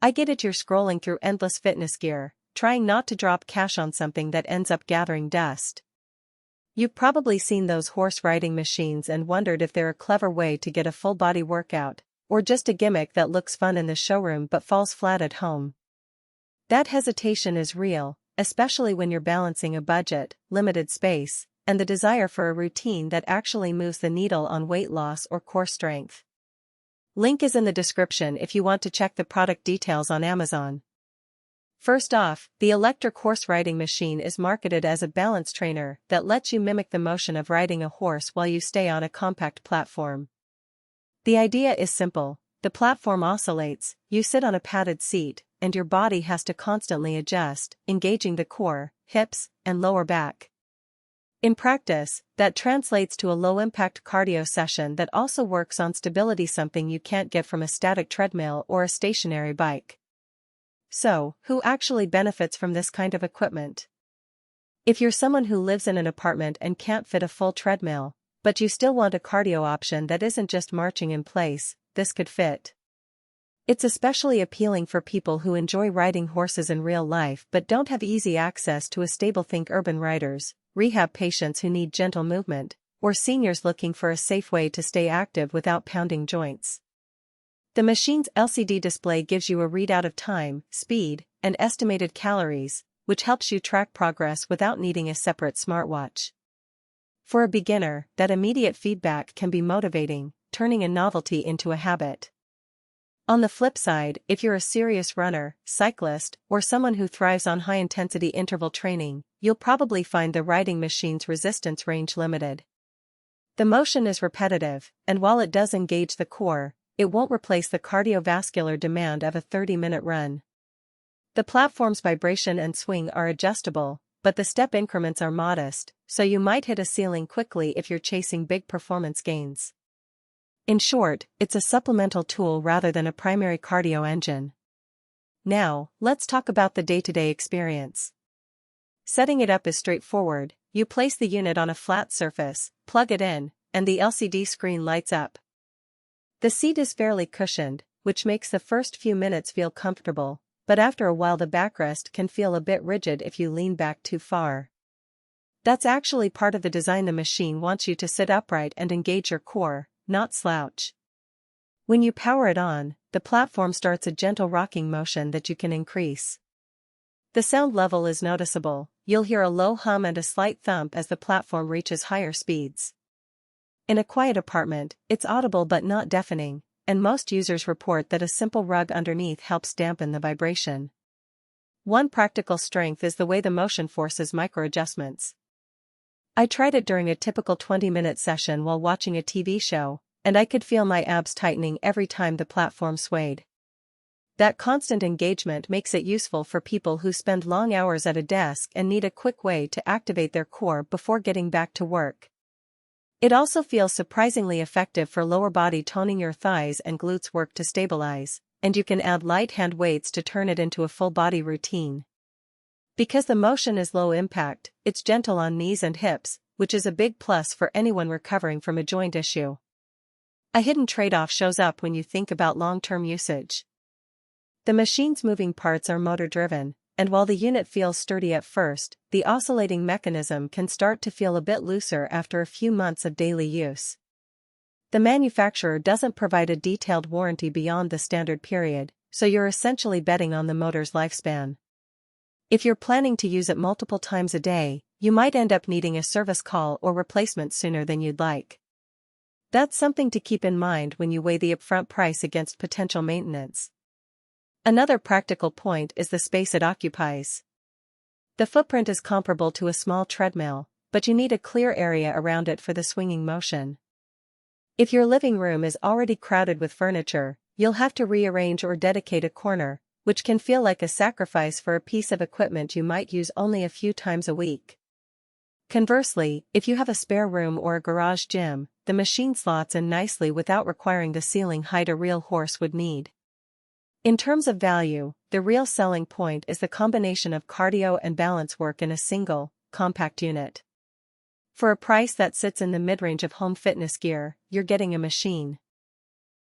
I get it, you're scrolling through endless fitness gear, trying not to drop cash on something that ends up gathering dust. You've probably seen those horse riding machines and wondered if they're a clever way to get a full body workout, or just a gimmick that looks fun in the showroom but falls flat at home. That hesitation is real, especially when you're balancing a budget, limited space, and the desire for a routine that actually moves the needle on weight loss or core strength. Link is in the description if you want to check the product details on Amazon. First off, the electric horse riding machine is marketed as a balance trainer that lets you mimic the motion of riding a horse while you stay on a compact platform. The idea is simple: the platform oscillates, you sit on a padded seat, and your body has to constantly adjust, engaging the core, hips, and lower back. In practice, that translates to a low-impact cardio session that also works on stability, something you can't get from a static treadmill or a stationary bike. So, who actually benefits from this kind of equipment? If you're someone who lives in an apartment and can't fit a full treadmill, but you still want a cardio option that isn't just marching in place, this could fit. It's especially appealing for people who enjoy riding horses in real life but don't have easy access to a stable. Think urban riders, rehab patients who need gentle movement, or seniors looking for a safe way to stay active without pounding joints. The machine's LCD display gives you a readout of time, speed, and estimated calories, which helps you track progress without needing a separate smartwatch. For a beginner, that immediate feedback can be motivating, turning a novelty into a habit. On the flip side, if you're a serious runner, cyclist, or someone who thrives on high-intensity interval training, you'll probably find the riding machine's resistance range limited. The motion is repetitive, and while it does engage the core, it won't replace the cardiovascular demand of a 30-minute run. The platform's vibration and swing are adjustable, but the step increments are modest, so you might hit a ceiling quickly if you're chasing big performance gains. In short, it's a supplemental tool rather than a primary cardio engine. Now, let's talk about the day-to-day experience. Setting it up is straightforward. You place the unit on a flat surface, plug it in, and the LCD screen lights up. The seat is fairly cushioned, which makes the first few minutes feel comfortable, but after a while the backrest can feel a bit rigid if you lean back too far. That's actually part of the design. The machine wants you to sit upright and engage your core, not slouch. When you power it on, the platform starts a gentle rocking motion that you can increase. The sound level is noticeable. You'll hear a low hum and a slight thump as the platform reaches higher speeds. In a quiet apartment, it's audible but not deafening, and most users report that a simple rug underneath helps dampen the vibration. One practical strength is the way the motion forces micro-adjustments. I tried it during a typical 20-minute session while watching a TV show, and I could feel my abs tightening every time the platform swayed. That constant engagement makes it useful for people who spend long hours at a desk and need a quick way to activate their core before getting back to work. It also feels surprisingly effective for lower body toning. Your thighs and glutes work to stabilize, and you can add light hand weights to turn it into a full body routine. Because the motion is low impact, it's gentle on knees and hips, which is a big plus for anyone recovering from a joint issue. A hidden trade-off shows up when you think about long-term usage. The machine's moving parts are motor-driven, and while the unit feels sturdy at first, the oscillating mechanism can start to feel a bit looser after a few months of daily use. The manufacturer doesn't provide a detailed warranty beyond the standard period, so you're essentially betting on the motor's lifespan. If you're planning to use it multiple times a day, you might end up needing a service call or replacement sooner than you'd like. That's something to keep in mind when you weigh the upfront price against potential maintenance. Another practical point is the space it occupies. The footprint is comparable to a small treadmill, but you need a clear area around it for the swinging motion. If your living room is already crowded with furniture, you'll have to rearrange or dedicate a corner, which can feel like a sacrifice for a piece of equipment you might use only a few times a week. Conversely, if you have a spare room or a garage gym, the machine slots in nicely without requiring the ceiling height a real horse would need. In terms of value, the real selling point is the combination of cardio and balance work in a single, compact unit. For a price that sits in the mid-range of home fitness gear, you're getting a machine